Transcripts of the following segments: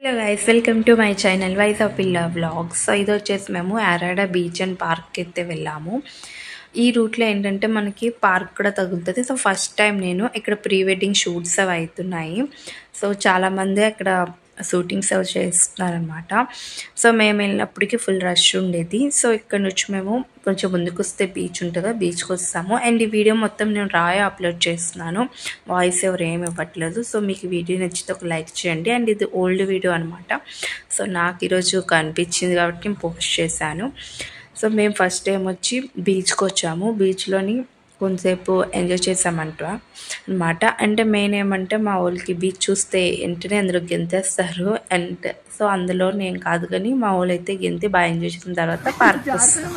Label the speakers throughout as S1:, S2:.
S1: Hello guys, welcome to my channel vice of పిల్ల vlogs. So ఇది వచ్చేసి మేము యారాడ బీచ్ అండ్ పార్క్ అయితే వెళ్ళాము. ఈ రూట్లో ఏంటంటే మనకి పార్క్ కూడా తగులుతుంది. సో ఫస్ట్ టైం నేను ఇక్కడ ప్రీ వెడ్డింగ్ షూట్స్ అవి అవుతున్నాయి. సో చాలామంది అక్కడ షూటింగ్స్ అవి చేస్తున్నారనమాట. సో మేము వెళ్ళినప్పటికీ ఫుల్ రష్ ఉండేది. సో ఇక్కడ నుంచి మేము కొంచెం ముందుకు వస్తే బీచ్ ఉంటుందో బీచ్కి వస్తాము. అండ్ ఈ వీడియో మొత్తం నేను రాయో అప్లోడ్ చేస్తున్నాను, వాయిస్ ఎవరు ఏమి ఇవ్వట్లేదు. సో మీకు వీడియో నచ్చితే ఒక లైక్ చేయండి. అండ్ ఇది ఓల్డ్ వీడియో అనమాట. సో నాకు ఈరోజు కనిపించింది కాబట్టి నేను పోస్ట్ చేశాను. సో మేము ఫస్ట్ టైం వచ్చి బీచ్కి వచ్చాము. బీచ్లోని కొంతసేపు ఎంజాయ్ చేసామంట. అంటే మెయిన్ ఏమంటే మా వాళ్ళకి బీచ్ చూస్తే వెంటనే అందరూ గెంతేస్తారు. అండ్ సో అందులో నేను కాదు కానీ మా వాళ్ళు అయితే గెంతి బాగా ఎంజాయ్ చేసిన తర్వాత పార్క్ వస్తాం.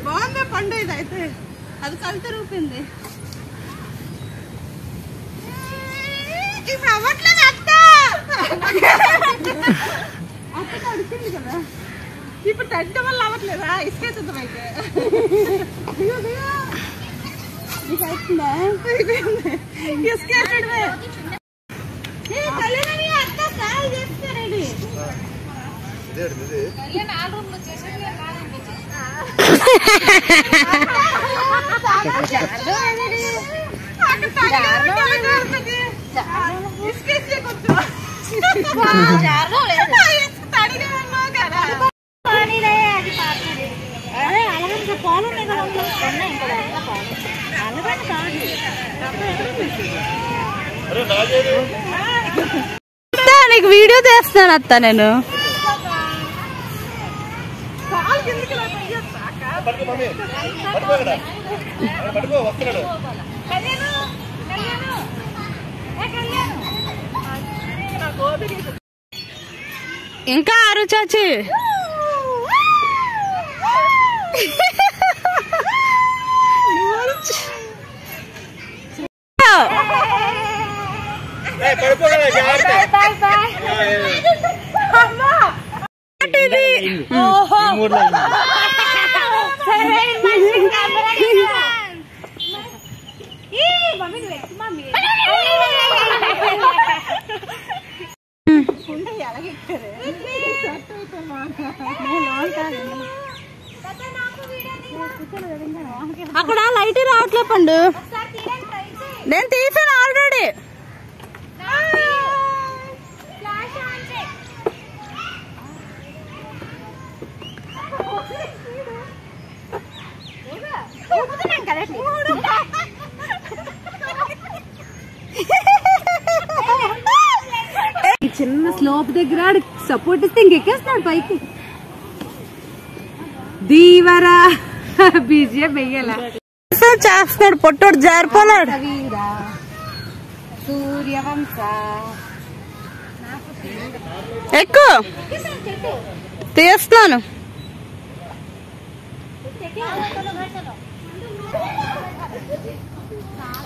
S2: బాగుంది పండు, ఇది అయితే అది కలిసి రూపింది. ఇప్పుడు అవ్వట్లేదు అత్త అడిచింది కదా, ఇప్పుడు తగ్గడం వల్ల అవ్వట్లేదా? ఇసుకేస్తుంది అయితే నీకు అవుతుందా? ఇసుకేసడమే కళ్యాణి అత్త కాల్ చేస్తారండి. నీకు వీడియో చేస్తాను అత్త నేను. ఇంకా ఆరు చాచి అక్కడ లైట్ రావట్లే పండు. నేను తీసాను ఆల్రెడీ. చిన్న స్లోప్ దగ్గర సపోర్ట్ ఇస్తే ఇంకెక్కేస్తున్నాడు పైకి. దీవరా బీజే వెయ్యాల చేస్తున్నాడు, పొట్టోడు జారిపోలాడు. సూర్యవంశ ఎక్కువ తీస్తున్నాను.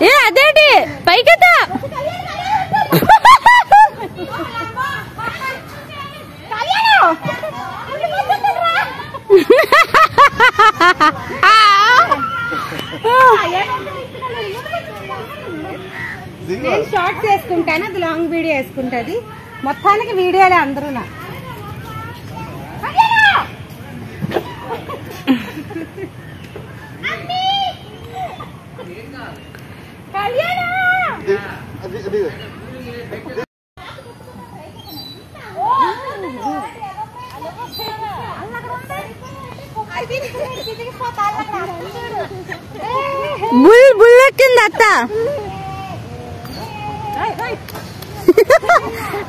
S2: ఏ అదేంటి పైకెత్తా నేను షార్ట్స్ వేసుకుంటాను, అది లాంగ్ వీడియో వేసుకుంటది. మొత్తానికి వీడియోలే అందరూ. నా బుల్లెక్కింది అత్త.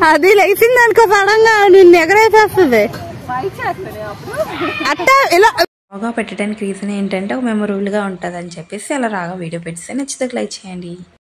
S2: అది లేచింది అనుకో సడన్గా నిన్ను ఎగరైపోతుంది అత్త. ఇలా
S1: బాగా పెట్టడానికి రీజన్ ఏంటంటే ఒక మెమొరబుల్గా ఉంటుంది అని చెప్పేసి అలా రాగా వీడియో పెడితే నచ్చితే లైక్ చేయండి.